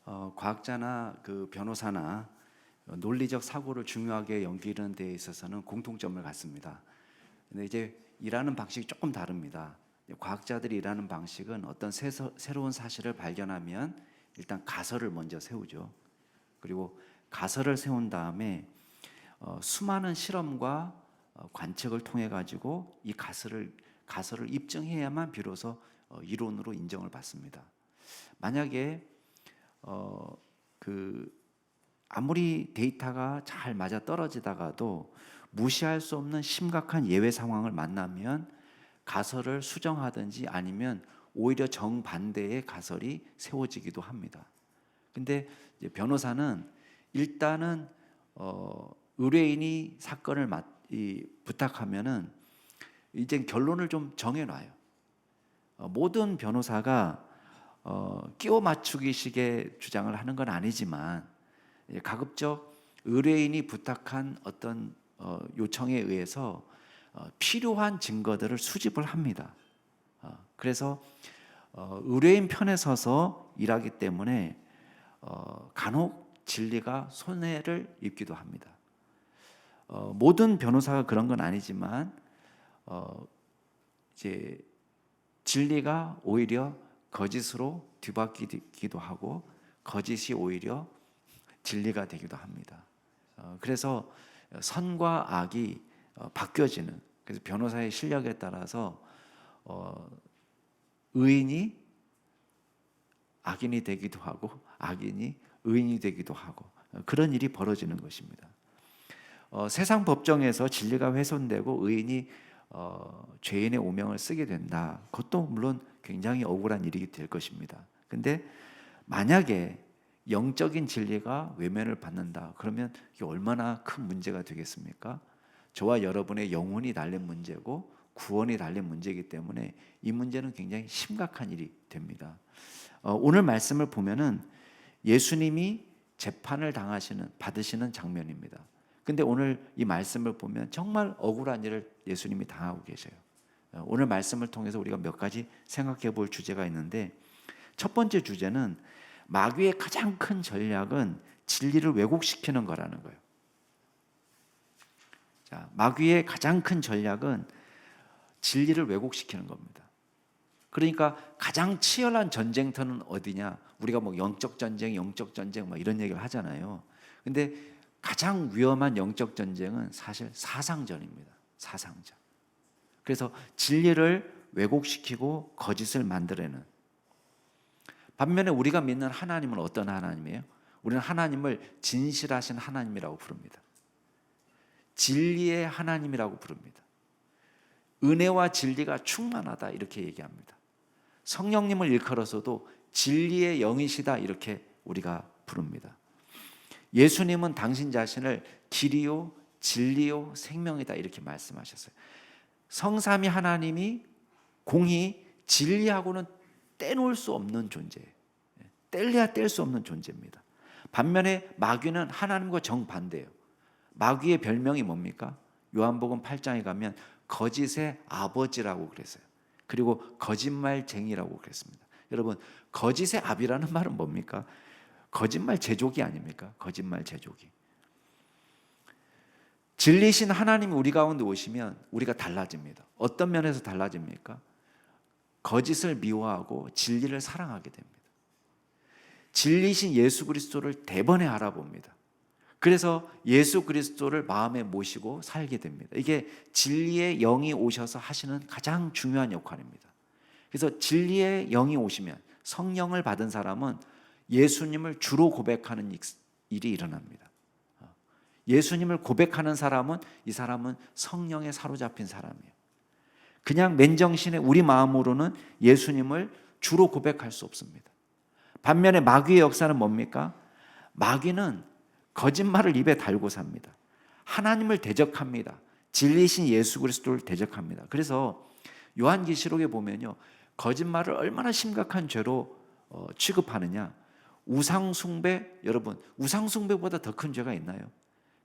과학자나 그 변호사나 논리적 사고를 중요하게 연기하는 데 있어서는 공통점을 갖습니다. 근데 이제 일하는 방식이 조금 다릅니다. 과학자들이 일하는 방식은 어떤 새로운 사실을 발견하면 일단 가설을 먼저 세우죠. 그리고 가설을 세운 다음에 수많은 실험과 관측을 통해 가지고 이 가설을 입증해야만 비로소 이론으로 인정을 받습니다. 만약에 그 아무리 데이터가 잘 맞아 떨어지다가도 무시할 수 없는 심각한 예외 상황을 만나면 가설을 수정하든지 아니면 오히려 정반대의 가설이 세워지기도 합니다. 근데 이제 변호사는 일단은 의뢰인이 사건을 부탁하면은 이제 결론을 좀 정해놔요. 모든 변호사가 끼워 맞추기식의 주장을 하는 건 아니지만 가급적 의뢰인이 부탁한 어떤 요청에 의해서 필요한 증거들을 수집을 합니다. 그래서 의뢰인 편에 서서 일하기 때문에 간혹 진리가 손해를 입기도 합니다. 모든 변호사가 그런 건 아니지만 이제 진리가 오히려 거짓으로 뒤바뀌기도 하고 거짓이 오히려 진리가 되기도 합니다. 그래서 선과 악이 바뀌어지는, 그래서 변호사의 실력에 따라서 의인이 악인이 되기도 하고 악인이 의인이 되기도 하고 그런 일이 벌어지는 것입니다. 세상 법정에서 진리가 훼손되고 의인이 죄인의 오명을 쓰게 된다. 그것도 물론 굉장히 억울한 일이 될 것입니다. 근데 만약에 영적인 진리가 외면을 받는다, 그러면 이게 얼마나 큰 문제가 되겠습니까? 저와 여러분의 영혼이 달린 문제고 구원이 달린 문제이기 때문에 이 문제는 굉장히 심각한 일이 됩니다. 오늘 말씀을 보면은 예수님이 재판을 받으시는 장면입니다. 근데 오늘 이 말씀을 보면 정말 억울한 일을 예수님이 당하고 계셔요. 오늘 말씀을 통해서 우리가 몇 가지 생각해 볼 주제가 있는데, 첫 번째 주제는 마귀의 가장 큰 전략은 진리를 왜곡시키는 거라는 거예요. 자, 마귀의 가장 큰 전략은 진리를 왜곡시키는 겁니다. 그러니까 가장 치열한 전쟁터는 어디냐? 우리가 뭐 영적 전쟁 뭐 이런 얘기를 하잖아요. 근데 가장 위험한 영적 전쟁은 사실 사상전입니다. 사상전. 그래서 진리를 왜곡시키고 거짓을 만들어내는. 반면에 우리가 믿는 하나님은 어떤 하나님이에요? 우리는 하나님을 진실하신 하나님이라고 부릅니다. 진리의 하나님이라고 부릅니다. 은혜와 진리가 충만하다 이렇게 얘기합니다. 성령님을 일컬어서도 진리의 영이시다 이렇게 우리가 부릅니다. 예수님은 당신 자신을 길이요 진리요 생명이다 이렇게 말씀하셨어요. 성삼위 하나님이 공히 진리하고는 떼놓을 수 없는 존재예요. 뗄래야 뗄 수 없는 존재입니다. 반면에 마귀는 하나님과 정반대예요. 마귀의 별명이 뭡니까? 요한복음 8장에 가면 거짓의 아버지라고 그랬어요. 그리고 거짓말쟁이라고 그랬습니다. 여러분, 거짓의 아비라는 말은 뭡니까? 거짓말 제조기 아닙니까? 거짓말 제조기. 진리신 하나님이 우리 가운데 오시면 우리가 달라집니다. 어떤 면에서 달라집니까? 거짓을 미워하고 진리를 사랑하게 됩니다. 진리신 예수 그리스도를 대번에 알아봅니다. 그래서 예수 그리스도를 마음에 모시고 살게 됩니다. 이게 진리의 영이 오셔서 하시는 가장 중요한 역할입니다. 그래서 진리의 영이 오시면, 성령을 받은 사람은 예수님을 주로 고백하는 일이 일어납니다. 예수님을 고백하는 사람은, 이 사람은 성령에 사로잡힌 사람이에요. 그냥 맨정신에 우리 마음으로는 예수님을 주로 고백할 수 없습니다. 반면에 마귀의 역사는 뭡니까? 마귀는 거짓말을 입에 달고 삽니다. 하나님을 대적합니다. 진리신 예수 그리스도를 대적합니다. 그래서 요한계시록에 보면요, 거짓말을 얼마나 심각한 죄로 취급하느냐. 우상숭배, 여러분, 우상숭배보다 더 큰 죄가 있나요?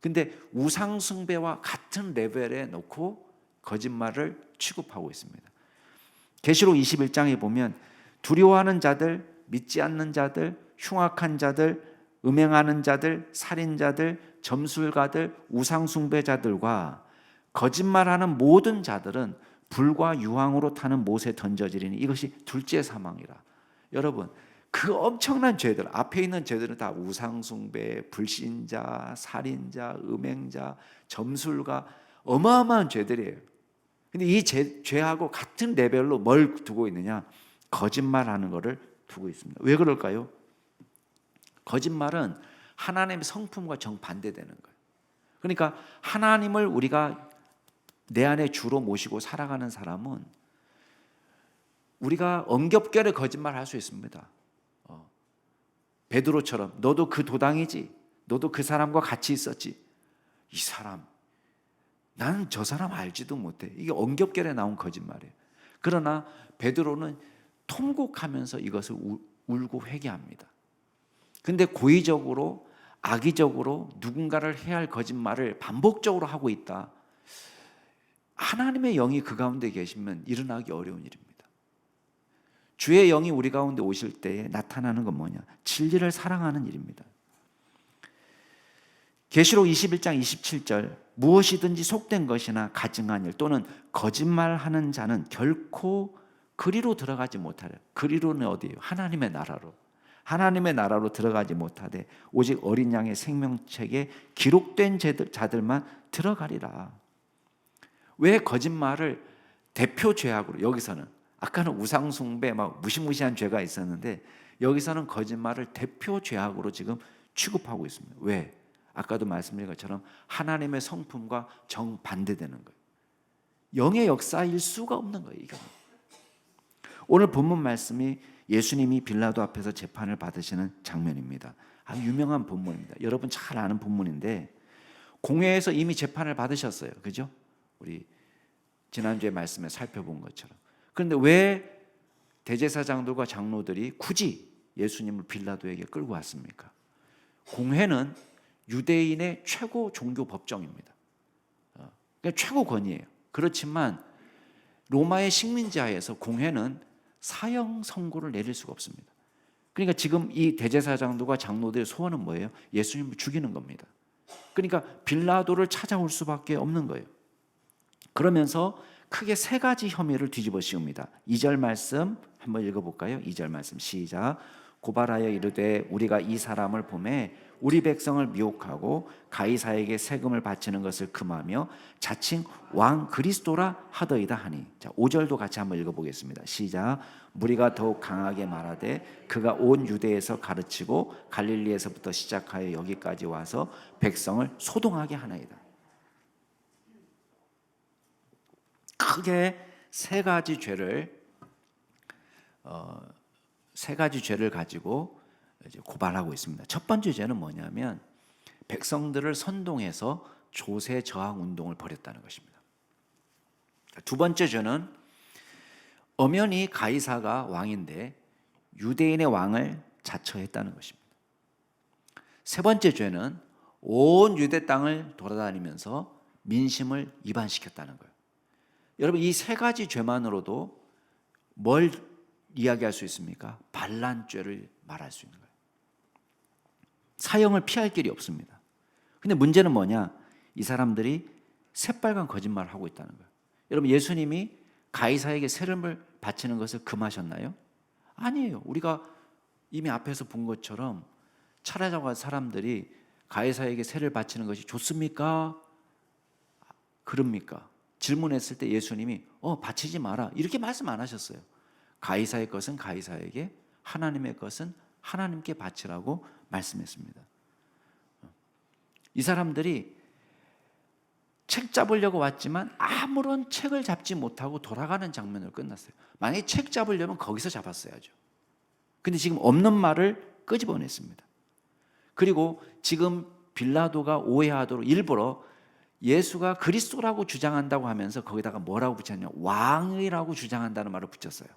근데 우상숭배와 같은 레벨에 놓고 거짓말을 취급하고 있습니다. 계시록 21장에 보면 두려워하는 자들, 믿지 않는 자들, 흉악한 자들, 음행하는 자들, 살인자들, 점술가들, 우상숭배자들과 거짓말하는 모든 자들은 불과 유황으로 타는 못에 던져지리니 이것이 둘째 사망이라. 여러분, 그 엄청난 죄들, 앞에 있는 죄들은 다 우상숭배, 불신자, 살인자, 음행자, 점술가, 어마어마한 죄들이에요. 근데 이 죄하고 같은 레벨로 뭘 두고 있느냐? 거짓말하는 것을 두고 있습니다. 왜 그럴까요? 거짓말은 하나님의 성품과 정반대되는 거예요. 그러니까 하나님을 우리가 내 안에 주로 모시고 살아가는 사람은 우리가 엄격결에 거짓말할 수 있습니다. 베드로처럼 너도 그 도당이지, 너도 그 사람과 같이 있었지. 이 사람, 나는 저 사람 알지도 못해. 이게 엄격결에 나온 거짓말이에요. 그러나 베드로는 통곡하면서 이것을 울고 회개합니다. 근데 고의적으로 악의적으로 누군가를 해야 할 거짓말을 반복적으로 하고 있다. 하나님의 영이 그 가운데 계시면 일어나기 어려운 일입니다. 주의 영이 우리 가운데 오실 때에 나타나는 건 뭐냐? 진리를 사랑하는 일입니다. 계시록 21장 27절 무엇이든지 속된 것이나 가증한 일 또는 거짓말하는 자는 결코 그리로 들어가지 못하려. 그리로는 어디예요? 하나님의 나라로. 하나님의 나라로 들어가지 못하되 오직 어린 양의 생명책에 기록된 자들만 들어가리라. 왜 거짓말을 대표 죄악으로 여기서는, 아까는 우상숭배 막 무시무시한 죄가 있었는데 여기서는 거짓말을 대표 죄악으로 지금 취급하고 있습니다. 왜? 아까도 말씀드린 것처럼 하나님의 성품과 정반대되는 거예요. 영의 역사일 수가 없는 거예요. 이건. 오늘 본문 말씀이 예수님이 빌라도 앞에서 재판을 받으시는 장면입니다. 아주 유명한 본문입니다. 여러분 잘 아는 본문인데 공회에서 이미 재판을 받으셨어요. 그죠? 우리 지난주에 말씀에 살펴본 것처럼. 그런데 왜 대제사장들과 장로들이 굳이 예수님을 빌라도에게 끌고 왔습니까? 공회는 유대인의 최고 종교 법정입니다. 그러니까 최고 권위예요. 그렇지만 로마의 식민지 하에서 공회는 사형 선고를 내릴 수가 없습니다. 그러니까 지금 이 대제사장들과 장로들의 소원은 뭐예요? 예수님을 죽이는 겁니다. 그러니까 빌라도를 찾아올 수밖에 없는 거예요. 그러면서 크게 세 가지 혐의를 뒤집어 씌웁니다. 2절 말씀 한번 읽어볼까요? 2절 말씀 시작. 고발하여 이르되 우리가 이 사람을 보매 우리 백성을 미혹하고 가이사에게 세금을 바치는 것을 금하며 자칭 왕 그리스도라 하더이다 하니. 자, 5절도 같이 한번 읽어보겠습니다. 시작. 무리가 더욱 강하게 말하되 그가 온 유대에서 가르치고 갈릴리에서부터 시작하여 여기까지 와서 백성을 소동하게 하나이다. 크게 세 가지 죄를 가지고 이제 고발하고 있습니다. 첫 번째 죄는 뭐냐면 백성들을 선동해서 조세 저항 운동을 벌였다는 것입니다. 두 번째 죄는 엄연히 가이사가 왕인데 유대인의 왕을 자처했다는 것입니다. 세 번째 죄는 온 유대 땅을 돌아다니면서 민심을 이반시켰다는 거예요. 여러분 이 세 가지 죄만으로도 뭘 이야기할 수 있습니까? 반란죄를 말할 수 있는 거예요. 사형을 피할 길이 없습니다. 근데 문제는 뭐냐? 이 사람들이 새빨간 거짓말을 하고 있다는 거예요. 여러분 예수님이 가이사에게 세금을 바치는 것을 금하셨나요? 아니에요. 우리가 이미 앞에서 본 것처럼 찾아간 사람들이 가이사에게 세를 바치는 것이 좋습니까? 그럽니까? 질문했을 때 예수님이 바치지 마라 이렇게 말씀 안 하셨어요. 가이사의 것은 가이사에게, 하나님의 것은 하나님께 바치라고 말씀했습니다. 이 사람들이 책 잡으려고 왔지만 아무런 책을 잡지 못하고 돌아가는 장면으로 끝났어요. 만약에 책 잡으려면 거기서 잡았어야죠. 근데 지금 없는 말을 끄집어냈습니다. 그리고 지금 빌라도가 오해하도록 일부러 예수가 그리스도라고 주장한다고 하면서 거기다가 뭐라고 붙였냐? 왕이라고 주장한다는 말을 붙였어요.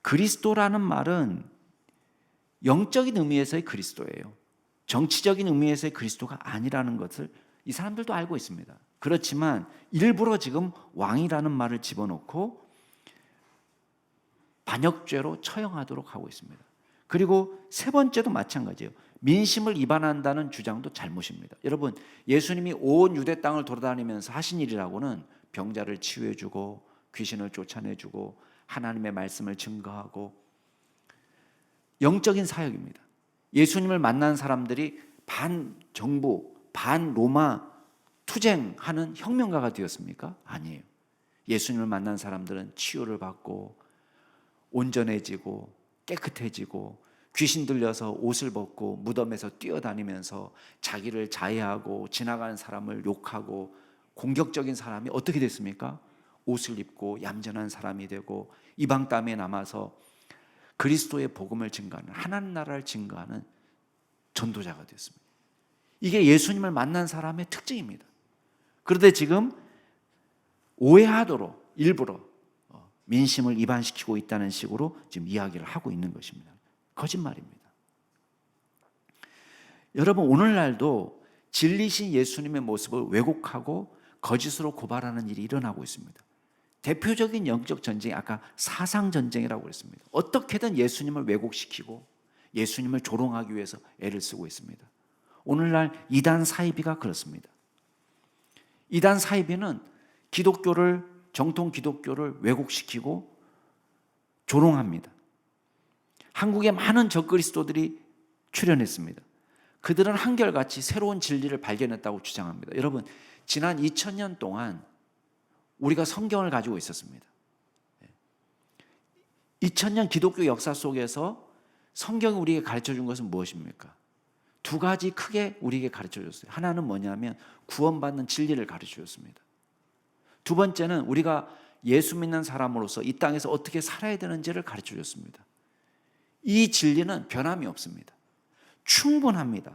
그리스도라는 말은 영적인 의미에서의 그리스도예요. 정치적인 의미에서의 그리스도가 아니라는 것을 이 사람들도 알고 있습니다. 그렇지만 일부러 지금 왕이라는 말을 집어넣고 반역죄로 처형하도록 하고 있습니다. 그리고 세 번째도 마찬가지예요. 민심을 위반한다는 주장도 잘못입니다. 여러분, 예수님이 온 유대 땅을 돌아다니면서 하신 일이라고는 병자를 치유해주고 귀신을 쫓아내주고 하나님의 말씀을 증거하고 영적인 사역입니다. 예수님을 만난 사람들이 반정부, 반로마 투쟁하는 혁명가가 되었습니까? 아니에요. 예수님을 만난 사람들은 치유를 받고 온전해지고 깨끗해지고 귀신 들려서 옷을 벗고 무덤에서 뛰어다니면서 자기를 자해하고 지나가는 사람을 욕하고 공격적인 사람이 어떻게 됐습니까? 옷을 입고 얌전한 사람이 되고 이방 땅에 남아서 그리스도의 복음을 증거하는, 하나님 나라를 증거하는 전도자가 되었습니다. 이게 예수님을 만난 사람의 특징입니다. 그런데 지금 오해하도록 일부러 민심을 위반시키고 있다는 식으로 지금 이야기를 하고 있는 것입니다. 거짓말입니다. 여러분, 오늘날도 진리신 예수님의 모습을 왜곡하고 거짓으로 고발하는 일이 일어나고 있습니다. 대표적인 영적 전쟁이 아까 사상 전쟁이라고 그랬습니다. 어떻게든 예수님을 왜곡시키고 예수님을 조롱하기 위해서 애를 쓰고 있습니다. 오늘날 이단 사이비가 그렇습니다. 이단 사이비는 기독교를, 정통 기독교를 왜곡시키고 조롱합니다. 한국에 많은 적그리스도들이 출현했습니다. 그들은 한결같이 새로운 진리를 발견했다고 주장합니다. 여러분, 지난 2000년 동안 우리가 성경을 가지고 있었습니다. 2000년 기독교 역사 속에서 성경이 우리에게 가르쳐준 것은 무엇입니까? 두 가지 크게 우리에게 가르쳐줬어요. 하나는 뭐냐면 구원받는 진리를 가르쳐줬습니다. 두 번째는 우리가 예수 믿는 사람으로서 이 땅에서 어떻게 살아야 되는지를 가르쳐줬습니다. 이 진리는 변함이 없습니다. 충분합니다.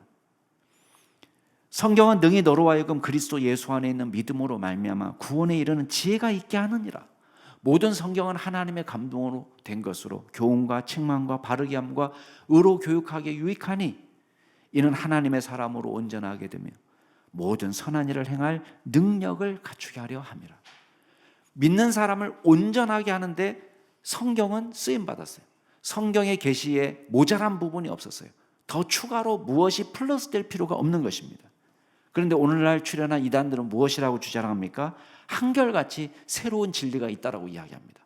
성경은 능히 너로 하여금 그리스도 예수 안에 있는 믿음으로 말미암아 구원에 이르는 지혜가 있게 하느니라. 모든 성경은 하나님의 감동으로 된 것으로 교훈과 책망과 바르게 함과 의로 교육하기에 유익하니 이는 하나님의 사람으로 온전하게 되며 모든 선한 일을 행할 능력을 갖추게 하려 함이라. 믿는 사람을 온전하게 하는데 성경은 쓰임받았어요. 성경의 계시에 모자란 부분이 없었어요. 더 추가로 무엇이 플러스 될 필요가 없는 것입니다. 그런데 오늘날 출현한 이단들은 무엇이라고 주장합니까? 한결같이 새로운 진리가 있다라고 이야기합니다.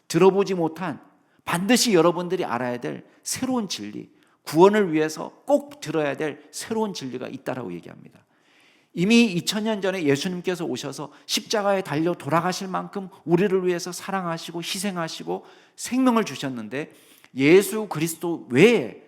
들어보지 못한, 반드시 여러분들이 알아야 될 새로운 진리, 구원을 위해서 꼭 들어야 될 새로운 진리가 있다라고 얘기합니다. 이미 2000년 전에 예수님께서 오셔서 십자가에 달려 돌아가실 만큼 우리를 위해서 사랑하시고 희생하시고 생명을 주셨는데 예수 그리스도 외에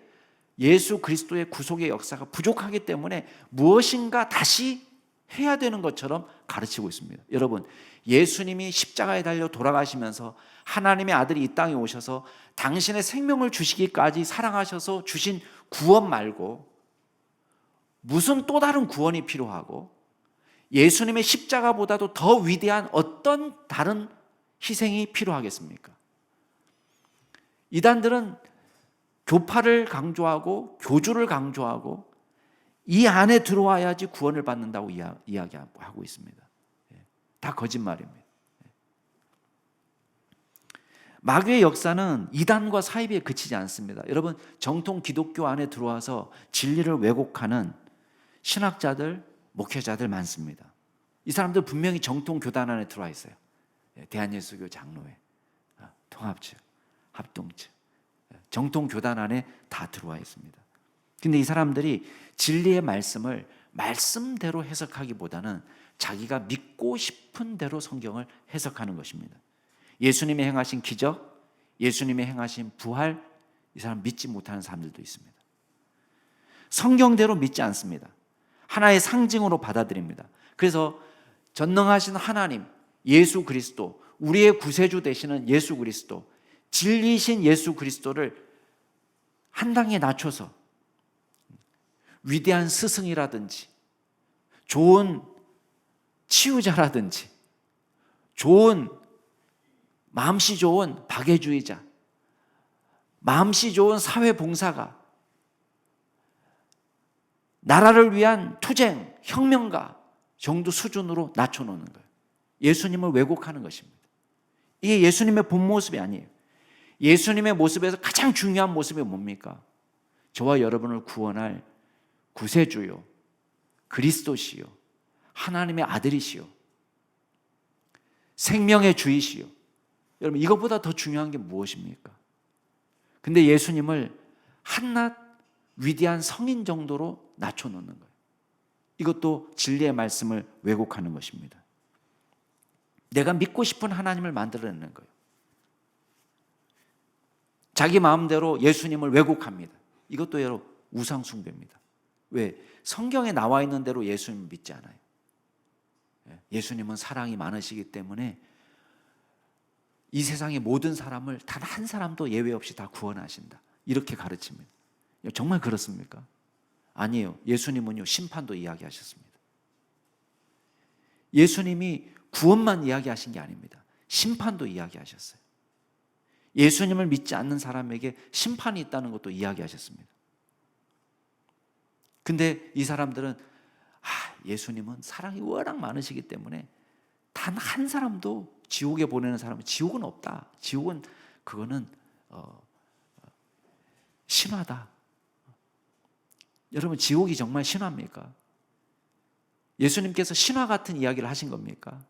예수 그리스도의 구속의 역사가 부족하기 때문에 무엇인가 다시 해야 되는 것처럼 가르치고 있습니다. 여러분, 예수님이 십자가에 달려 돌아가시면서 하나님의 아들이 이 땅에 오셔서 당신의 생명을 주시기까지 사랑하셔서 주신 구원 말고 무슨 또 다른 구원이 필요하고 예수님의 십자가보다도 더 위대한 어떤 다른 희생이 필요하겠습니까? 이단들은 교파를 강조하고 교주를 강조하고 이 안에 들어와야지 구원을 받는다고 이야기하고 있습니다. 다 거짓말입니다. 마귀의 역사는 이단과 사이비에 그치지 않습니다. 여러분, 정통 기독교 안에 들어와서 진리를 왜곡하는 신학자들, 목회자들 많습니다. 이 사람들 분명히 정통 교단 안에 들어와 있어요. 대한예수교 장로회, 통합측, 합동측, 정통 교단 안에 다 들어와 있습니다. 근데 이 사람들이 진리의 말씀을 말씀대로 해석하기보다는 자기가 믿고 싶은 대로 성경을 해석하는 것입니다. 예수님이 행하신 기적, 예수님이 행하신 부활, 이 사람 믿지 못하는 사람들도 있습니다. 성경대로 믿지 않습니다. 하나의 상징으로 받아들입니다. 그래서 전능하신 하나님, 예수 그리스도, 우리의 구세주 되시는 예수 그리스도, 진리신 예수 그리스도를 한 단계 낮춰서 위대한 스승이라든지 좋은 치유자라든지 좋은 마음씨 좋은 박애주의자, 마음씨 좋은 사회봉사가, 나라를 위한 투쟁, 혁명가 정도 수준으로 낮춰놓는 거예요. 예수님을 왜곡하는 것입니다. 이게 예수님의 본 모습이 아니에요. 예수님의 모습에서 가장 중요한 모습이 뭡니까? 저와 여러분을 구원할 구세주요, 그리스도시요, 하나님의 아들이시요, 생명의 주이시요. 여러분, 이것보다 더 중요한 게 무엇입니까? 근데 예수님을 한낱 위대한 성인 정도로 낮춰놓는 거예요. 이것도 진리의 말씀을 왜곡하는 것입니다. 내가 믿고 싶은 하나님을 만들어내는 거예요. 자기 마음대로 예수님을 왜곡합니다. 이것도 여러분 우상 숭배입니다. 왜? 성경에 나와 있는 대로 예수님을 믿지 않아요. 예수님은 사랑이 많으시기 때문에 이 세상의 모든 사람을 단 한 사람도 예외 없이 다 구원하신다. 이렇게 가르칩니다. 정말 그렇습니까? 아니에요. 예수님은요, 심판도 이야기하셨습니다. 예수님이 구원만 이야기하신 게 아닙니다. 심판도 이야기하셨어요. 예수님을 믿지 않는 사람에게 심판이 있다는 것도 이야기하셨습니다. 근데 이 사람들은 예수님은 사랑이 워낙 많으시기 때문에 단 한 사람도 지옥에 보내는 사람은 지옥은 없다. 지옥은 그거는 신화다. 여러분, 지옥이 정말 신화입니까? 예수님께서 신화 같은 이야기를 하신 겁니까?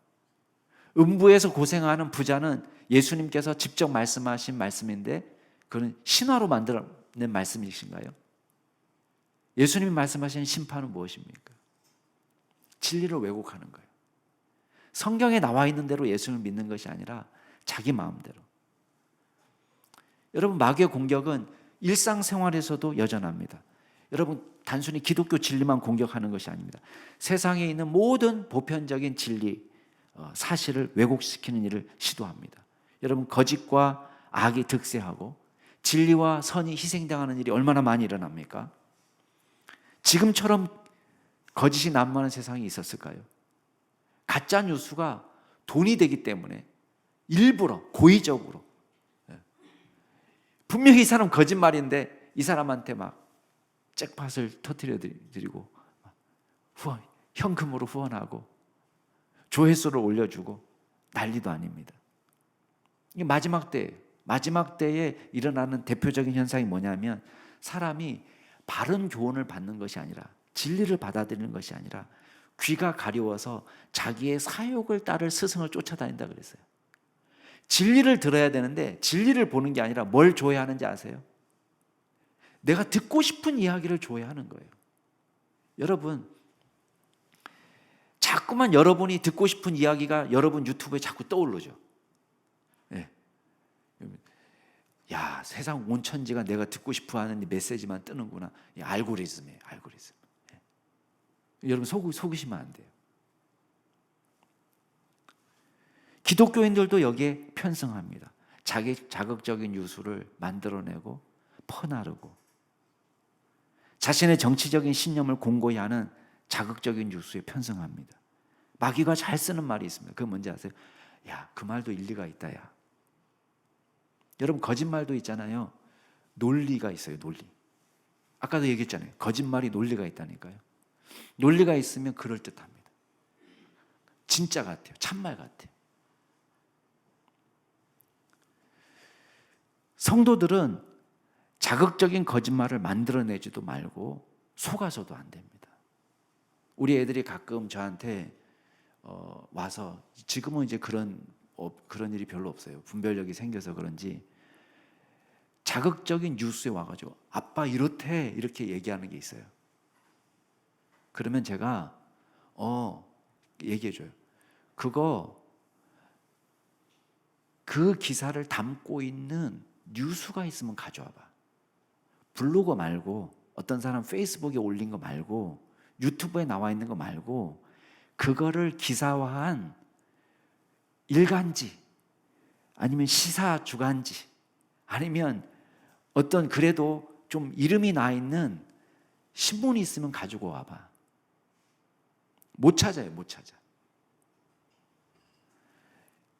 음부에서 고생하는 부자는 예수님께서 직접 말씀하신 말씀인데 그건 신화로 만들어낸 말씀이신가요? 예수님이 말씀하신 심판은 무엇입니까? 진리를 왜곡하는 거예요. 성경에 나와 있는 대로 예수님을 믿는 것이 아니라 자기 마음대로. 여러분, 마귀의 공격은 일상생활에서도 여전합니다. 여러분, 단순히 기독교 진리만 공격하는 것이 아닙니다. 세상에 있는 모든 보편적인 진리, 사실을 왜곡시키는 일을 시도합니다. 여러분, 거짓과 악이 득세하고 진리와 선이 희생당하는 일이 얼마나 많이 일어납니까? 지금처럼 거짓이 난무하는 세상이 있었을까요? 가짜 뉴스가 돈이 되기 때문에 일부러 고의적으로, 분명히 이 사람 거짓말인데 이 사람한테 막 잭팟을 터뜨려 드리고 현금으로 후원하고 조회수를 올려주고 난리도 아닙니다. 이게 마지막 때에 일어나는 대표적인 현상이 뭐냐면 사람이 바른 교훈을 받는 것이 아니라 진리를 받아들이는 것이 아니라 귀가 가려워서 자기의 사욕을 따를 스승을 쫓아다닌다 그랬어요. 진리를 들어야 되는데 진리를 보는 게 아니라 뭘 조회하는지 아세요? 내가 듣고 싶은 이야기를 조회하는 거예요. 여러분, 자꾸만 여러분이 듣고 싶은 이야기가 여러분 유튜브에 자꾸 떠오르죠. 네. 야, 세상 온 천지가 내가 듣고 싶어 하는 메시지만 뜨는구나. 알고리즘이에요, 알고리즘. 네. 여러분 속으시면 안 돼요. 기독교인들도 여기에 편승합니다. 자기 자극적인 뉴스를 만들어내고 퍼나르고 자신의 정치적인 신념을 공고히 하는 자극적인 뉴스에 편승합니다. 마귀가 잘 쓰는 말이 있습니다. 그게 뭔지 아세요? 야, 그 말도 일리가 있다. 야. 여러분, 거짓말도 있잖아요. 논리가 있어요. 논리. 아까도 얘기했잖아요. 거짓말이 논리가 있다니까요. 논리가 있으면 그럴듯합니다. 진짜 같아요. 참말 같아요. 성도들은 자극적인 거짓말을 만들어내지도 말고 속아서도 안 됩니다. 우리 애들이 가끔 저한테 와서, 지금은 이제 그런 일이 별로 없어요. 분별력이 생겨서 그런지 자극적인 뉴스에 와가지고 아빠 이렇대 이렇게 얘기하는 게 있어요. 그러면 제가 얘기해줘요. 그 기사를 담고 있는 뉴스가 있으면 가져와봐. 블로그 말고, 어떤 사람 페이스북에 올린 거 말고, 유튜브에 나와 있는 거 말고, 그거를 기사화한 일간지, 아니면 시사 주간지, 아니면 어떤 그래도 좀 이름이 나 있는 신문이 있으면 가지고 와봐. 못 찾아요, 못 찾아.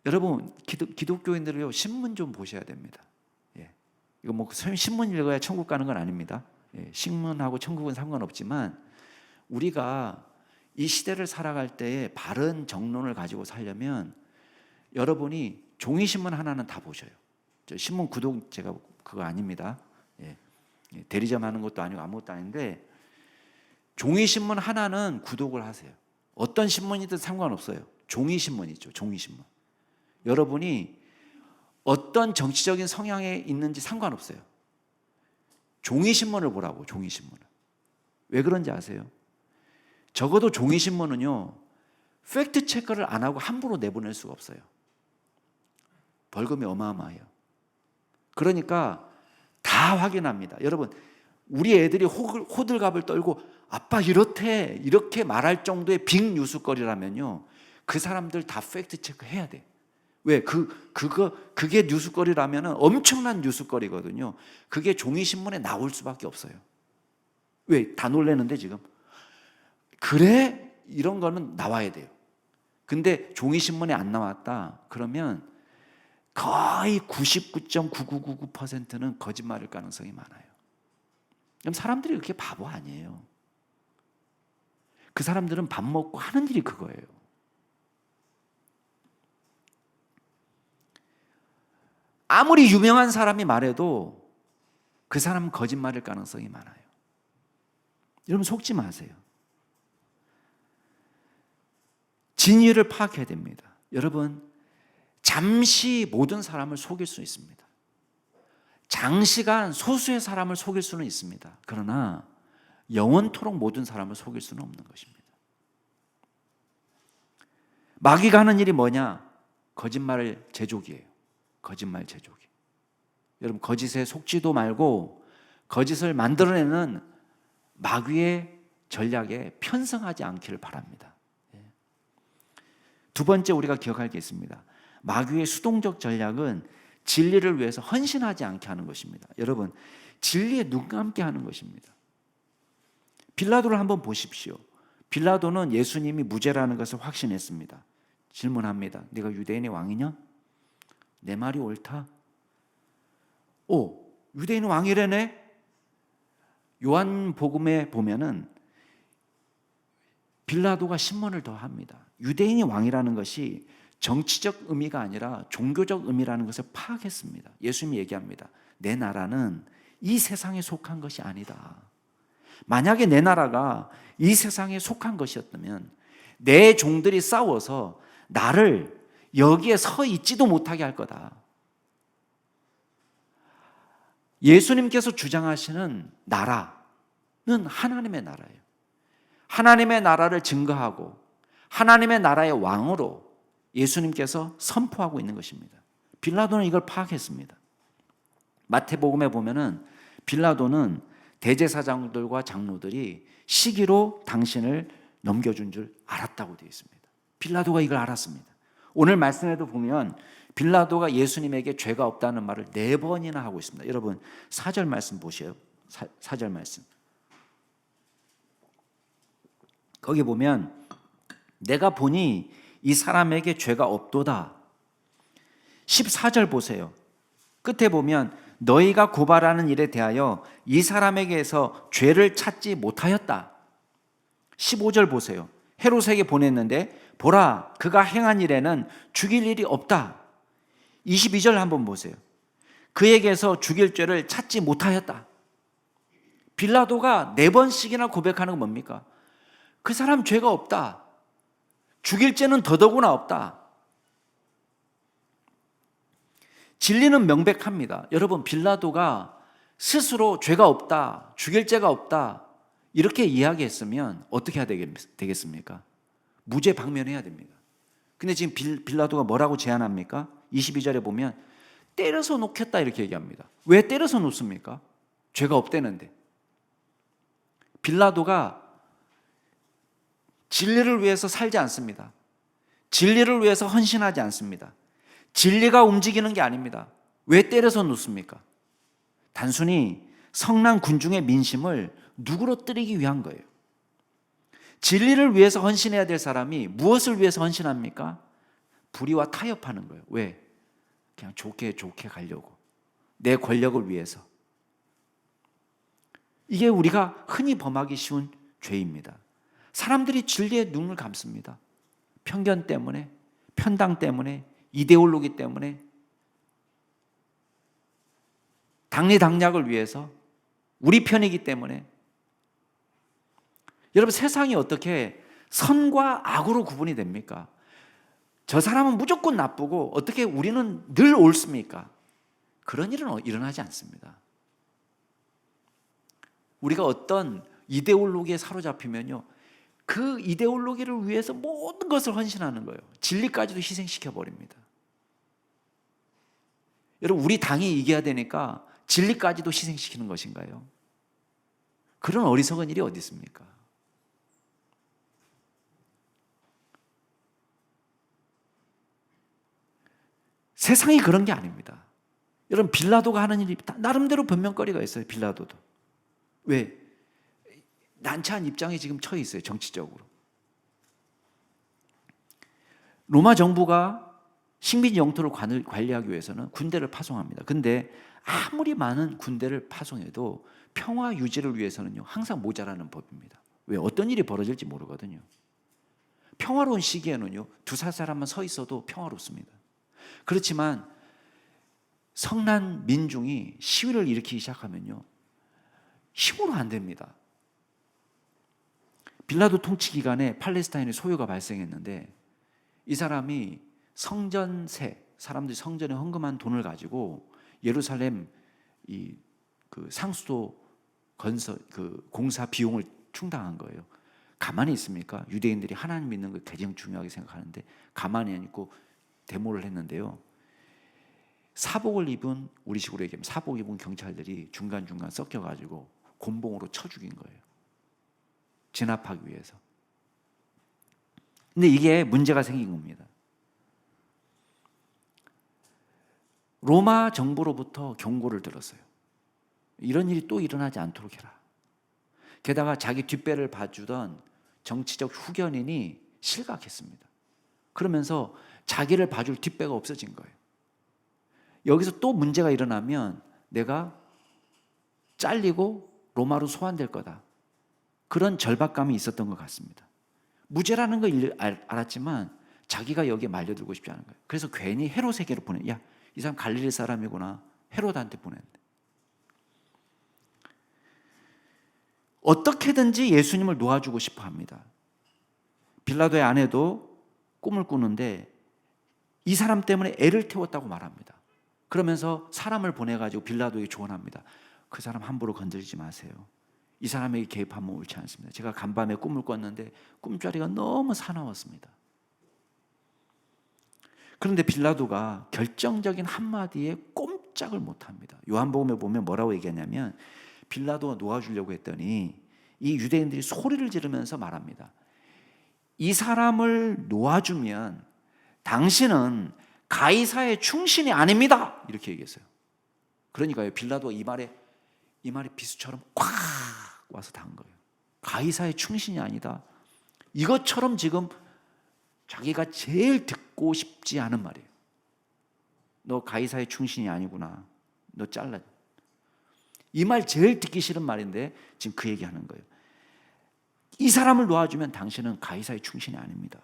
여러분, 기독교인들은요, 신문 좀 보셔야 됩니다. 이거 뭐 신문 읽어야 천국 가는 건 아닙니다. 신문하고 천국은 상관없지만 우리가 이 시대를 살아갈 때에 바른 정론을 가지고 살려면 여러분이 종이신문 하나는 다 보셔요. 저 신문 구독 제가 그거 아닙니다. 대리점 하는 것도 아니고 아무것도 아닌데 종이 신문 하나는 구독을 하세요. 어떤 신문이든 상관없어요. 종이 신문이죠. 종이 신문. 여러분이 어떤 정치적인 성향에 있는지 상관없어요. 종이 신문을 보라고. 종이 신문을. 왜 그런지 아세요? 적어도 종이 신문은요, 팩트 체크를 안 하고 함부로 내보낼 수가 없어요. 벌금이 어마어마해요. 그러니까 다 확인합니다. 여러분, 우리 애들이 호들갑을 떨고 아빠 이렇대 이렇게 말할 정도의 빅 뉴스거리라면요, 그 사람들 다 팩트 체크 해야 돼. 왜? 그게 뉴스거리라면 엄청난 뉴스거리거든요. 그게 종이신문에 나올 수밖에 없어요. 왜? 다 놀래는데 지금. 그래? 이런 거는 나와야 돼요. 근데 종이신문에 안 나왔다 그러면 거의 99.9999%는 거짓말일 가능성이 많아요. 그럼 사람들이 그렇게 바보 아니에요. 그 사람들은 밥 먹고 하는 일이 그거예요. 아무리 유명한 사람이 말해도 그 사람은 거짓말일 가능성이 많아요. 여러분 속지 마세요. 진위를 파악해야 됩니다. 여러분, 잠시 모든 사람을 속일 수 있습니다. 장시간 소수의 사람을 속일 수는 있습니다. 그러나 영원토록 모든 사람을 속일 수는 없는 것입니다. 마귀가 하는 일이 뭐냐? 거짓말 제조기예요. 거짓말 제조기. 여러분, 거짓에 속지도 말고 거짓을 만들어내는 마귀의 전략에 편성하지 않기를 바랍니다. 두 번째 우리가 기억할 게 있습니다. 마귀의 수동적 전략은 진리를 위해서 헌신하지 않게 하는 것입니다. 여러분, 진리에 눈 감게 하는 것입니다. 빌라도를 한번 보십시오. 빌라도는 예수님이 무죄라는 것을 확신했습니다. 질문합니다. 네가 유대인의 왕이냐? 내 말이 옳다? 오, 유대인 왕이래네? 요한복음에 보면은 빌라도가 신문을 더 합니다. 유대인이 왕이라는 것이 정치적 의미가 아니라 종교적 의미라는 것을 파악했습니다. 예수님이 얘기합니다. 내 나라는 이 세상에 속한 것이 아니다. 만약에 내 나라가 이 세상에 속한 것이었다면 내 종들이 싸워서 나를 여기에 서 있지도 못하게 할 거다. 예수님께서 주장하시는 나라는 하나님의 나라예요. 하나님의 나라를 증거하고 하나님의 나라의 왕으로 예수님께서 선포하고 있는 것입니다. 빌라도는 이걸 파악했습니다. 마태복음에 보면은 빌라도는 대제사장들과 장로들이 시기로 당신을 넘겨준 줄 알았다고 되어 있습니다. 빌라도가 이걸 알았습니다. 오늘 말씀에도 보면 빌라도가 예수님에게 죄가 없다는 말을 4번이나 하고 있습니다. 여러분 4절 말씀 보세요. 4절 말씀. 거기 보면 내가 보니 이 사람에게 죄가 없도다. 14절 보세요. 끝에 보면 너희가 고발하는 일에 대하여 이 사람에게서 죄를 찾지 못하였다. 15절 보세요. 헤롯에게 보냈는데 보라 그가 행한 일에는 죽일 일이 없다. 22절 한번 보세요. 그에게서 죽일 죄를 찾지 못하였다. 빌라도가 4번씩이나 고백하는 건 뭡니까? 그 사람 죄가 없다. 죽일 죄는 더더구나 없다. 진리는 명백합니다. 여러분, 빌라도가 스스로 죄가 없다, 죽일 죄가 없다 이렇게 이야기했으면 어떻게 해야 되겠습니까? 무죄 방면해야 됩니다. 근데 지금 빌라도가 뭐라고 제안합니까? 22절에 보면 때려서 놓겠다 이렇게 얘기합니다. 왜 때려서 놓습니까? 죄가 없대는데. 빌라도가 진리를 위해서 살지 않습니다. 진리를 위해서 헌신하지 않습니다. 진리가 움직이는 게 아닙니다. 왜 때려서 놓습니까? 단순히 성난 군중의 민심을 누그러뜨리기 위한 거예요. 진리를 위해서 헌신해야 될 사람이 무엇을 위해서 헌신합니까? 불의와 타협하는 거예요. 왜? 그냥 좋게 가려고. 내 권력을 위해서. 이게 우리가 흔히 범하기 쉬운 죄입니다. 사람들이 진리에 눈을 감습니다. 편견 때문에, 편당 때문에, 이데올로기 때문에. 당리당략을 위해서 우리 편이기 때문에. 여러분, 세상이 어떻게 선과 악으로 구분이 됩니까? 저 사람은 무조건 나쁘고 어떻게 우리는 늘 옳습니까? 그런 일은 일어나지 않습니다. 우리가 어떤 이데올로기에 사로잡히면요, 그 이데올로기를 위해서 모든 것을 헌신하는 거예요. 진리까지도 희생시켜 버립니다. 여러분, 우리 당이 이겨야 되니까 진리까지도 희생시키는 것인가요? 그런 어리석은 일이 어디 있습니까? 세상이 그런 게 아닙니다. 여러분, 빌라도가 하는 일이 나름대로 변명거리가 있어요. 빌라도도. 왜? 난처한 입장에 지금 처해 있어요. 정치적으로. 로마 정부가 식민 영토를 관리하기 위해서는 군대를 파송합니다. 근데 아무리 많은 군대를 파송해도 평화 유지를 위해서는요, 항상 모자라는 법입니다. 왜? 어떤 일이 벌어질지 모르거든요. 평화로운 시기에는요, 두세 사람만 서 있어도 평화롭습니다. 그렇지만 성난 민중이 시위를 일으키기 시작하면요, 힘으로 안 됩니다. 빌라도 통치 기간에 팔레스타인에 소요가 발생했는데 이 사람이 성전세, 사람들이 성전에 헌금한 돈을 가지고 예루살렘 그 상수도 건설 공사 비용을 충당한 거예요. 가만히 있습니까? 유대인들이 하나님 믿는 걸 가장 중요하게 생각하는데 가만히 안 있고 데모를 했는데요. 사복을 입은, 우리식으로 얘기하면 사복 입은 경찰들이 중간중간 섞여가지고 곤봉으로 쳐 죽인 거예요. 진압하기 위해서. 근데 이게 문제가 생긴 겁니다. 로마 정부로부터 경고를 들었어요. 이런 일이 또 일어나지 않도록 해라. 게다가 자기 뒷배를 봐주던 정치적 후견인이 실각했습니다. 그러면서 자기를 봐줄 뒷배가 없어진 거예요. 여기서 또 문제가 일어나면 내가 잘리고 로마로 소환될 거다. 그런 절박감이 있었던 것 같습니다. 무죄라는 걸 알았지만 자기가 여기에 말려들고 싶지 않은 거예요. 그래서 괜히 헤롯에게로 보내. 야, 이 사람 갈릴리 사람이구나. 헤롯한테 보냈는데. 어떻게든지 예수님을 놓아주고 싶어 합니다. 빌라도의 아내도 꿈을 꾸는데 이 사람 때문에 애를 태웠다고 말합니다. 그러면서 사람을 보내가지고 빌라도에게 조언합니다. 그 사람 함부로 건드리지 마세요. 이 사람에게 개입하면 옳지 않습니다. 제가 간밤에 꿈을 꿨는데 꿈자리가 너무 사나웠습니다. 그런데 빌라도가 결정적인 한마디에 꼼짝을 못합니다. 요한복음에 보면 뭐라고 얘기하냐면 빌라도가 놓아주려고 했더니 이 유대인들이 소리를 지르면서 말합니다. 이 사람을 놓아주면 당신은 가이사의 충신이 아닙니다. 이렇게 얘기했어요. 그러니까요, 빌라도가 이 말이 비수처럼 꽉 와서 닿은 거예요. 가이사의 충신이 아니다. 이것처럼 지금 자기가 제일 듣고 싶지 않은 말이에요. 너 가이사의 충신이 아니구나. 너 잘라. 이 말 제일 듣기 싫은 말인데 지금 그 얘기하는 거예요. 이 사람을 놓아주면 당신은 가이사의 충신이 아닙니다.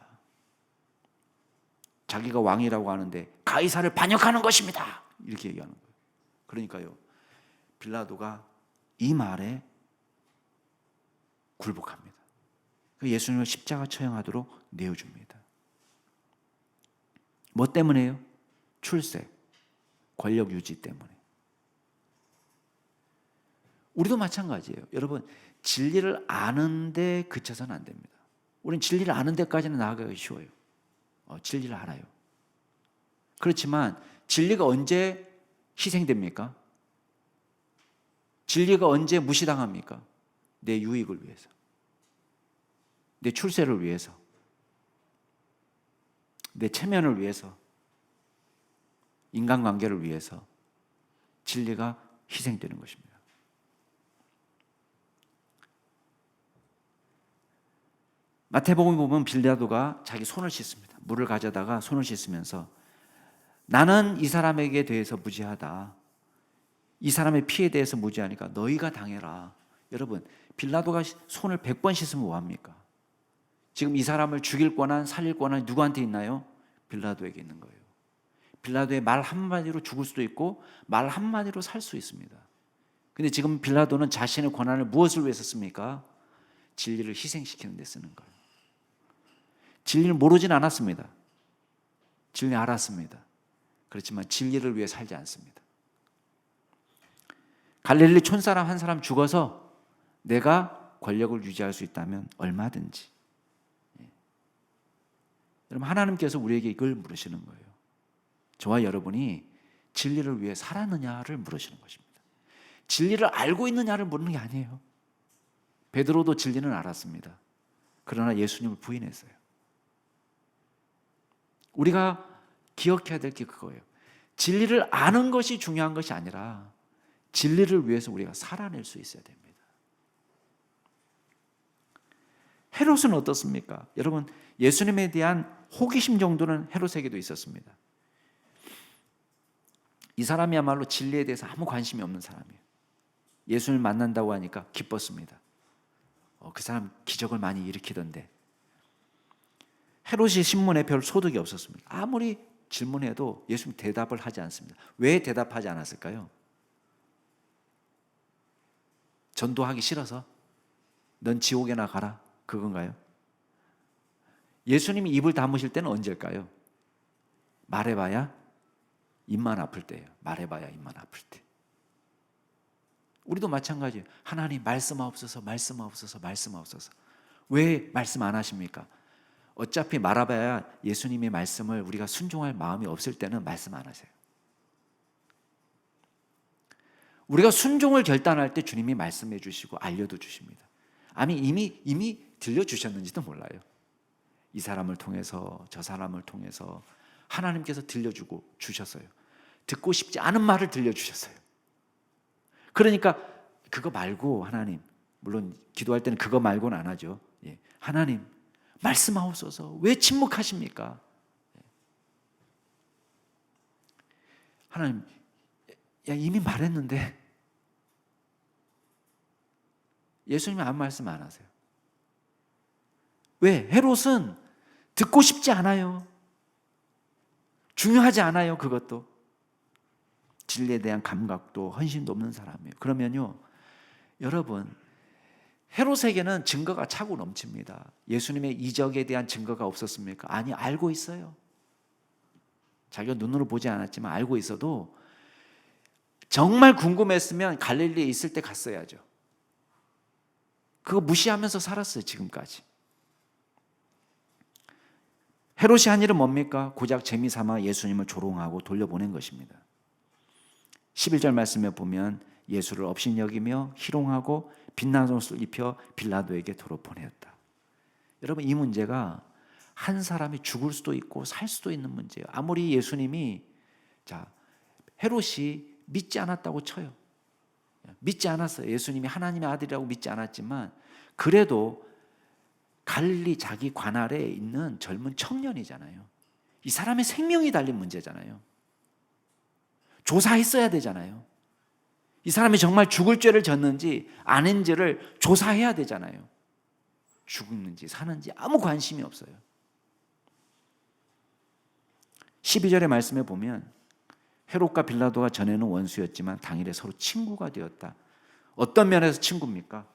자기가 왕이라고 하는데 가이사를 반역하는 것입니다. 이렇게 얘기하는 거예요. 그러니까요, 빌라도가 이 말에 굴복합니다. 예수님을 십자가 처형하도록 내어줍니다. 뭐 때문에요? 출세, 권력 유지 때문에. 우리도 마찬가지예요. 여러분, 진리를 아는데 그쳐서는 안 됩니다. 우리는 진리를 아는 데까지는 나아가기 쉬워요. 진리를 알아요. 그렇지만 진리가 언제 희생됩니까? 진리가 언제 무시당합니까? 내 유익을 위해서, 내 출세를 위해서, 내 체면을 위해서, 인간관계를 위해서 진리가 희생되는 것입니다. 마태복음에 보면 빌라도가 자기 손을 씻습니다. 물을 가져다가 손을 씻으면서 나는 이 사람에게 대해서 무지하다. 이 사람의 피에 대해서 무지하니까 너희가 당해라. 여러분, 빌라도가 손을 100번 씻으면 뭐합니까? 지금 이 사람을 죽일 권한, 살릴 권한이 누구한테 있나요? 빌라도에게 있는 거예요. 빌라도의 말 한마디로 죽을 수도 있고 말 한마디로 살 수 있습니다. 근데 지금 빌라도는 자신의 권한을 무엇을 위해서 씁니까? 진리를 희생시키는 데 쓰는 거예요. 진리를 모르진 않았습니다. 진리 알았습니다. 그렇지만 진리를 위해 살지 않습니다. 갈릴리 촌사람 한 사람 죽어서 내가 권력을 유지할 수 있다면 얼마든지. 여러분, 하나님께서 우리에게 이걸 물으시는 거예요. 저와 여러분이 진리를 위해 살았느냐를 물으시는 것입니다. 진리를 알고 있느냐를 묻는 게 아니에요. 베드로도 진리는 알았습니다. 그러나 예수님을 부인했어요. 우리가 기억해야 될 게 그거예요. 진리를 아는 것이 중요한 것이 아니라 진리를 위해서 우리가 살아낼 수 있어야 됩니다. 헤롯은 어떻습니까? 여러분, 예수님에 대한 호기심 정도는 헤롯에게도 있었습니다. 이 사람이야말로 진리에 대해서 아무 관심이 없는 사람이에요. 예수님을 만난다고 하니까 기뻤습니다. 그 사람 기적을 많이 일으키던데. 헤롯이 신문에 별 소득이 없었습니다. 아무리 질문해도 예수님 대답을 하지 않습니다. 왜 대답하지 않았을까요? 전도하기 싫어서? 넌 지옥에나 가라, 그건가요? 예수님이 입을 다무실 때는 언제일까요? 말해봐야 입만 아플 때예요. 말해봐야 입만 아플 때. 우리도 마찬가지예요. 하나님 말씀하옵소서, 말씀하옵소서, 말씀하옵소서. 왜 말씀 안 하십니까? 어차피 말해봐야 예수님의 말씀을 우리가 순종할 마음이 없을 때는 말씀 안 하세요. 우리가 순종을 결단할 때 주님이 말씀해 주시고 알려도 주십니다. 아니 이미 들려주셨는지도 몰라요. 이 사람을 통해서 저 사람을 통해서 하나님께서 들려주고 주셨어요. 듣고 싶지 않은 말을 들려주셨어요. 그러니까 그거 말고 하나님, 물론 기도할 때는 그거 말고는 안 하죠. 하나님 말씀하옵소서. 왜 침묵하십니까? 하나님, 야 이미 말했는데. 예수님이 아무 말씀 안 하세요. 왜? 헤롯은 듣고 싶지 않아요. 중요하지 않아요. 그것도. 진리에 대한 감각도 헌신도 없는 사람이에요. 그러면요, 여러분, 헤롯에게는 증거가 차고 넘칩니다. 예수님의 이적에 대한 증거가 없었습니까? 아니, 알고 있어요. 자기가 눈으로 보지 않았지만 알고 있어도 정말 궁금했으면 갈릴리에 있을 때 갔어야죠. 그거 무시하면서 살았어요, 지금까지. 헤롯이 한 일은 뭡니까? 고작 재미삼아 예수님을 조롱하고 돌려보낸 것입니다. 11절 말씀에 보면 예수를 업신여기며 희롱하고 빛나는 옷을 입혀 빌라도에게 도로 보내었다. 여러분, 이 문제가 한 사람이 죽을 수도 있고 살 수도 있는 문제예요. 아무리 예수님이 헤롯이 믿지 않았다고 쳐요. 믿지 않았어요. 예수님이 하나님의 아들이라고 믿지 않았지만 그래도 갈릴리 자기 관할에 있는 젊은 청년이잖아요. 이 사람의 생명이 달린 문제잖아요. 조사했어야 되잖아요. 이 사람이 정말 죽을 죄를 졌는지 아닌지를 조사해야 되잖아요. 죽는지 사는지 아무 관심이 없어요. 12절의 말씀에 보면 헤롯과 빌라도가 전에는 원수였지만 당일에 서로 친구가 되었다. 어떤 면에서 친구입니까?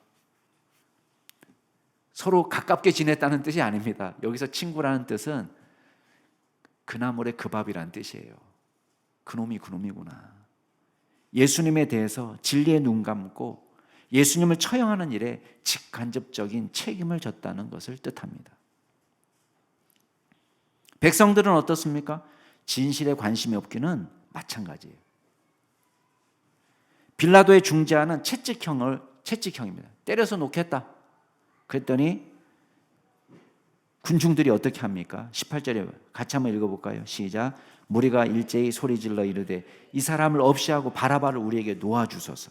서로 가깝게 지냈다는 뜻이 아닙니다. 여기서 친구라는 뜻은 그나물에 그 밥이라는 뜻이에요. 그놈이 그놈이구나. 예수님에 대해서 진리에 눈 감고 예수님을 처형하는 일에 직간접적인 책임을 졌다는 것을 뜻합니다. 백성들은 어떻습니까? 진실에 관심이 없기는 마찬가지예요. 빌라도의 중재하는 채찍형입니다. 때려서 놓겠다. 그랬더니 군중들이 어떻게 합니까? 18절에 같이 한번 읽어볼까요? 시작. 무리가 일제히 소리질러 이르되 이 사람을 없이 하고 바라바를 우리에게 놓아주소서.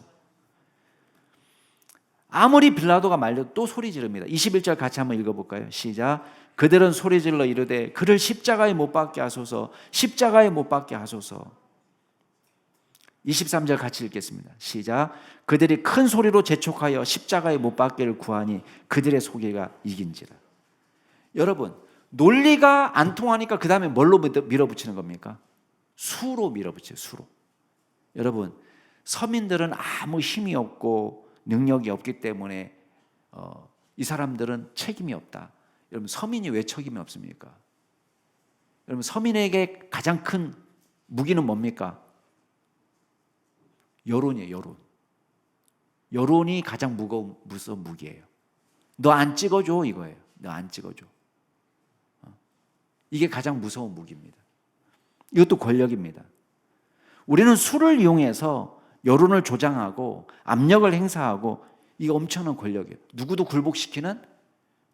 아무리 빌라도가 말려도 또 소리 지릅니다. 21절 같이 한번 읽어볼까요? 시작. 그들은 소리질러 이르되 그를 십자가에 못 박게 하소서. 십자가에 못 박게 하소서. 23절 같이 읽겠습니다. 시작. 그들이 큰 소리로 재촉하여 십자가에 못 박기를 구하니 그들의 소리가 이긴지라. 여러분, 논리가 안 통하니까 그 다음에 뭘로 밀어붙이는 겁니까? 수로 밀어붙여요. 수로. 여러분, 서민들은 아무 힘이 없고 능력이 없기 때문에 이 사람들은 책임이 없다. 여러분, 서민이 왜 책임이 없습니까? 여러분, 서민에게 가장 큰 무기는 뭡니까? 여론이에요. 여론. 여론이 가장 무서운 무기예요. 너 안 찍어줘, 이거예요. 너 안 찍어줘. 이게 가장 무서운 무기입니다. 이것도 권력입니다. 우리는 수를 이용해서 여론을 조장하고 압력을 행사하고, 이게 엄청난 권력이에요. 누구도 굴복시키는,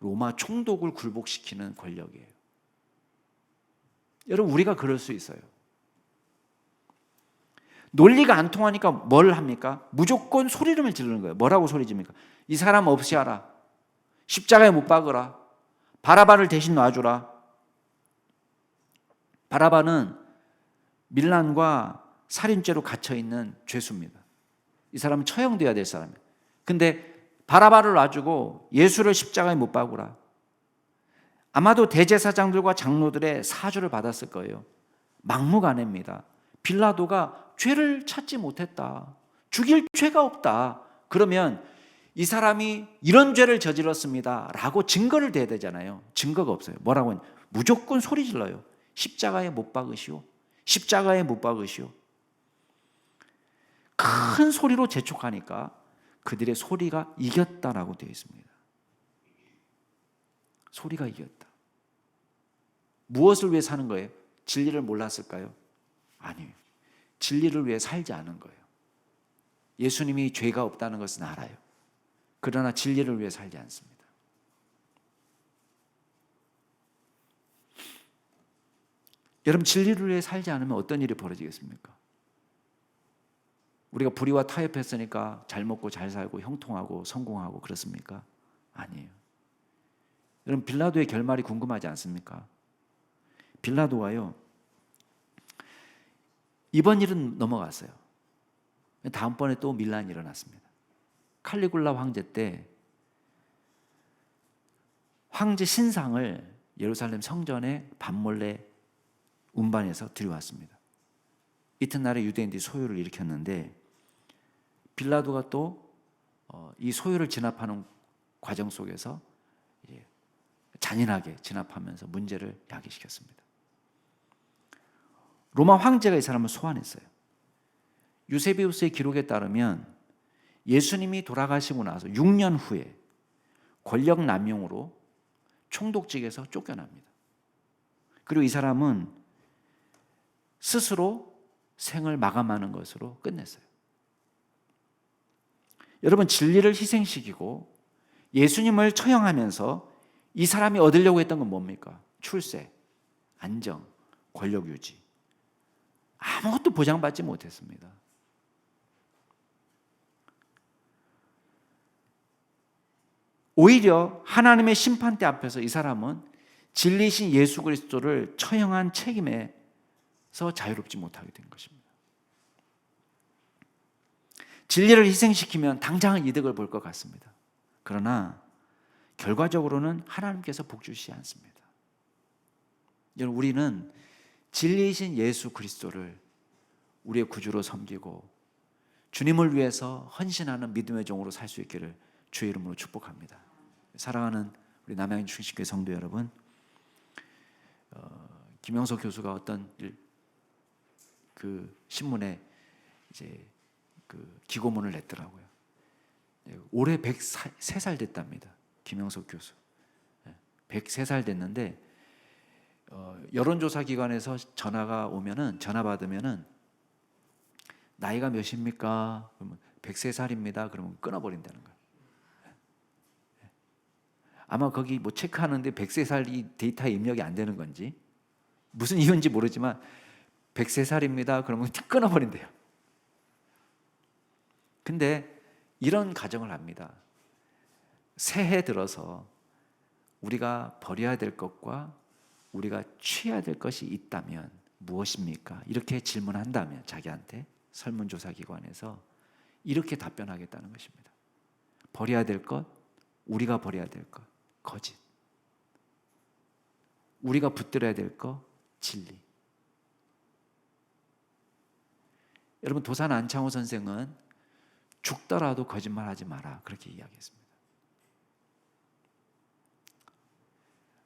로마 총독을 굴복시키는 권력이에요. 여러분, 우리가 그럴 수 있어요. 논리가 안 통하니까 뭘 합니까? 무조건 소리를 지르는 거예요. 뭐라고 소리 지릅니까? 이 사람 없이 하라. 십자가에 못 박으라. 바라바를 대신 놔주라. 바라바는 밀란과 살인죄로 갇혀있는 죄수입니다. 이 사람은 처형돼야 될 사람이에요. 근데 바라바를 놔주고 예수를 십자가에 못 박으라. 아마도 대제사장들과 장로들의 사주를 받았을 거예요. 막무가내입니다. 빌라도가 죄를 찾지 못했다. 죽일 죄가 없다. 그러면 이 사람이 이런 죄를 저질렀습니다 라고 증거를 대야 되잖아요. 증거가 없어요. 뭐라고 하냐? 무조건 소리 질러요. 십자가에 못 박으시오. 십자가에 못 박으시오. 큰 소리로 재촉하니까 그들의 소리가 이겼다라고 되어 있습니다. 소리가 이겼다. 무엇을 위해 사는 거예요? 진리를 몰랐을까요? 아니에요. 진리를 위해 살지 않은 거예요. 예수님이 죄가 없다는 것은 알아요. 그러나 진리를 위해 살지 않습니다. 여러분, 진리를 위해 살지 않으면 어떤 일이 벌어지겠습니까? 우리가 불의와 타협했으니까 잘 먹고 잘 살고 형통하고 성공하고 그렇습니까? 아니에요. 여러분, 빌라도의 결말이 궁금하지 않습니까? 빌라도가요, 이번 일은 넘어갔어요. 다음번에 또 밀란이 일어났습니다. 칼리굴라 황제 때 황제 신상을 예루살렘 성전에 밤몰래 운반해서 들여왔습니다. 이튿날에 유대인들이 소요를 일으켰는데 빌라도가 또 이 소요를 진압하는 과정 속에서 잔인하게 진압하면서 문제를 야기시켰습니다. 로마 황제가 이 사람을 소환했어요. 유세비우스의 기록에 따르면 예수님이 돌아가시고 나서 6년 후에 권력 남용으로 총독직에서 쫓겨납니다. 그리고 이 사람은 스스로 생을 마감하는 것으로 끝냈어요. 여러분, 진리를 희생시키고 예수님을 처형하면서 이 사람이 얻으려고 했던 건 뭡니까? 출세, 안정, 권력 유지. 아무것도 보장받지 못했습니다. 오히려 하나님의 심판대 앞에서 이 사람은 진리신 예수 그리스도를 처형한 책임에서 자유롭지 못하게 된 것입니다. 진리를 희생시키면 당장은 이득을 볼 것 같습니다. 그러나 결과적으로는 하나님께서 복 주시지 않습니다. 여러분, 우리는 진리이신 예수 그리스도를 우리의 구주로 섬기고 주님을 위해서 헌신하는 믿음의 종으로 살 수 있기를 주의 이름으로 축복합니다. 사랑하는 우리 남양주 충신교회 성도 여러분, 김영석 교수가 어떤 그 신문에 이제 그 기고문을 냈더라고요. 올해 103살 됐답니다. 김영석 교수. 103살 됐는데 여론조사 기관에서 전화가 오면은, 전화 받으면은 나이가 몇입니까? 그러면 103살입니다. 그러면 끊어버린다는 거예요. 아마 거기 뭐 체크하는데 103살이 데이터에 입력이 안 되는 건지 무슨 이유인지 모르지만 103살입니다. 그러면 끊어버린대요. 근데 이런 가정을 합니다. 새해 들어서 우리가 버려야 될 것과 우리가 취해야 될 것이 있다면 무엇입니까? 이렇게 질문한다면 자기한테 설문조사 기관에서 이렇게 답변하겠다는 것입니다. 버려야 될 것, 우리가 버려야 될 것, 거짓. 우리가 붙들어야 될 것, 진리. 여러분, 도산 안창호 선생은 죽더라도 거짓말하지 마라, 그렇게 이야기했습니다.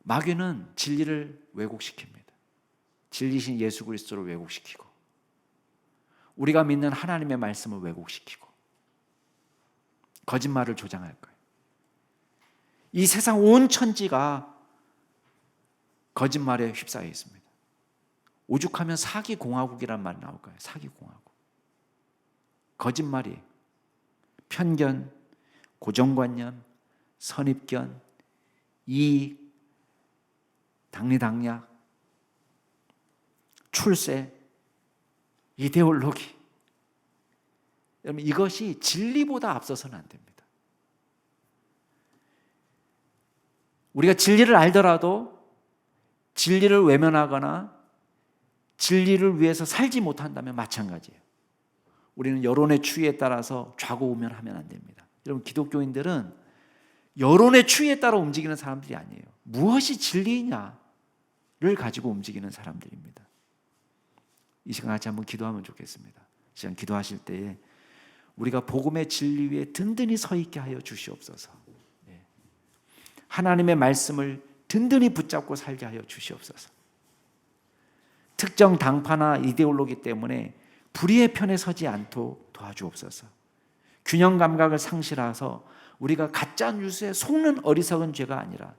마귀는 진리를 왜곡시킵니다. 진리신 예수 그리스도를 왜곡시키고, 우리가 믿는 하나님의 말씀을 왜곡시키고, 거짓말을 조장할 거예요. 이 세상 온 천지가 거짓말에 휩싸여 있습니다. 오죽하면 사기공화국이란 말 나올 거예요. 사기공화국. 거짓말이 편견, 고정관념, 선입견, 이익, 당리당략, 출세, 이데올로기. 여러분, 이것이 진리보다 앞서서는 안 됩니다. 우리가 진리를 알더라도 진리를 외면하거나 진리를 위해서 살지 못한다면 마찬가지예요. 우리는 여론의 추이에 따라서 좌고우면하면 안 됩니다. 여러분, 기독교인들은 여론의 추이에 따라 움직이는 사람들이 아니에요. 무엇이 진리냐를 가지고 움직이는 사람들입니다. 이 시간 같이 한번 기도하면 좋겠습니다. 이 시간 기도하실 때에 우리가 복음의 진리 위에 든든히 서 있게 하여 주시옵소서. 하나님의 말씀을 든든히 붙잡고 살게 하여 주시옵소서. 특정 당파나 이데올로기 때문에 불의의 편에 서지 않도록 도와주옵소서. 균형 감각을 상실해서 우리가 가짜 뉴스에 속는 어리석은 죄가 아니라,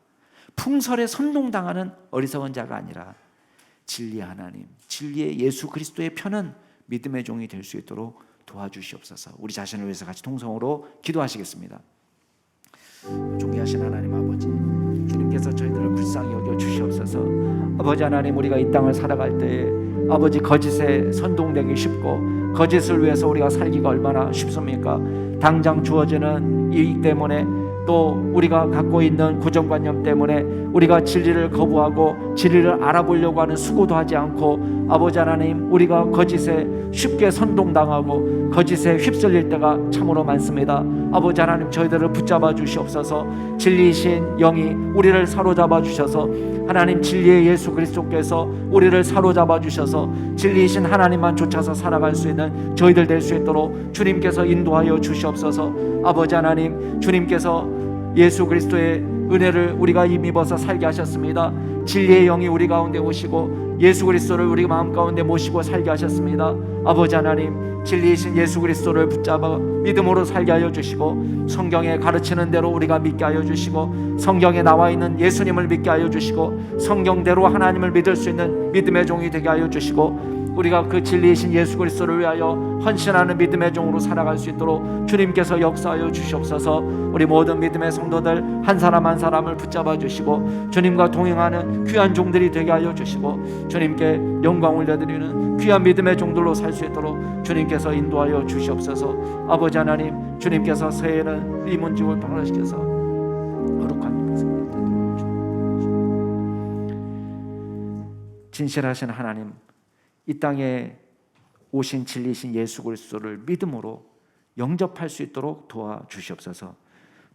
풍설에 선동당하는 어리석은 자가 아니라, 진리의 하나님, 진리의 예수 그리스도의 편은 믿음의 종이 될 수 있도록 도와주시옵소서. 우리 자신을 위해서 같이 통성으로 기도하시겠습니다. 존귀하신 하나님 아버지, 주님께서 저희들을 불쌍히 여겨 주시옵소서. 아버지 하나님, 우리가 이 땅을 살아갈 때에 아버지, 거짓에 선동되기 쉽고 거짓을 위해서 우리가 살기가 얼마나 쉽습니까? 당장 주어지는 이익 때문에, 또 우리가 갖고 있는 고정관념 때문에 우리가 진리를 거부하고 진리를 알아보려고 하는 수고도 하지 않고, 아버지 하나님, 우리가 거짓에 쉽게 선동당하고 거짓에 휩쓸릴 때가 참으로 많습니다. 아버지 하나님, 저희들을 붙잡아 주시옵소서. 진리이신 영이 우리를 사로잡아 주셔서, 하나님 진리의 예수 그리스도께서 우리를 사로잡아 주셔서 진리이신 하나님만 쫓아서 살아갈 수 있는 저희들 될 수 있도록 주님께서 인도하여 주시옵소서. 아버지 하나님, 주님께서 예수 그리스도의 은혜를 우리가 힘입어서 살게 하셨습니다. 진리의 영이 우리 가운데 오시고 예수 그리스도를 우리 마음 가운데 모시고 살게 하셨습니다. 아버지 하나님, 진리이신 예수 그리스도를 붙잡아 믿음으로 살게 하여 주시고, 성경에 가르치는 대로 우리가 믿게 하여 주시고, 성경에 나와 있는 예수님을 믿게 하여 주시고, 성경대로 하나님을 믿을 수 있는 믿음의 종이 되게 하여 주시고, 우리가 그 진리이신 예수 그리스도를 위하여 헌신하는 믿음의 종으로 살아갈 수 있도록 주님께서 역사하여 주시옵소서. 우리 모든 믿음의 성도들 한 사람 한 사람을 붙잡아 주시고 주님과 동행하는 귀한 종들이 되게 하여 주시고, 주님께 영광 올려드리는 귀한 믿음의 종들로 살 수 있도록 주님께서 인도하여 주시옵소서. 아버지 하나님, 주님께서 새해에는 이 문집을 발화시켜서 거룩한 진실하신 하나님, 이 땅에 오신 진리신 예수 그리스도를 믿음으로 영접할 수 있도록 도와주시옵소서.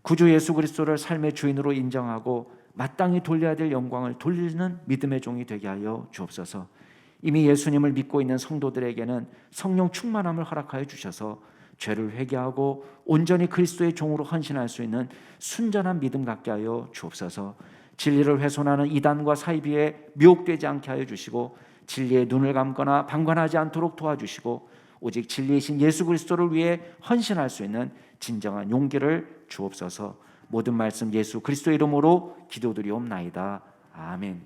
구주 예수 그리스도를 삶의 주인으로 인정하고 마땅히 돌려야 될 영광을 돌리는 믿음의 종이 되게 하여 주옵소서. 이미 예수님을 믿고 있는 성도들에게는 성령 충만함을 허락하여 주셔서 죄를 회개하고 온전히 그리스도의 종으로 헌신할 수 있는 순전한 믿음 갖게 하여 주옵소서. 진리를 훼손하는 이단과 사이비에 미혹되지 않게 하여 주시고, 진리의 눈을 감거나 방관하지 않도록 도와주시고, 오직 진리이신 예수 그리스도를 위해 헌신할 수 있는 진정한 용기를 주옵소서. 모든 말씀 예수 그리스도 이름으로 기도드리옵나이다. 아멘.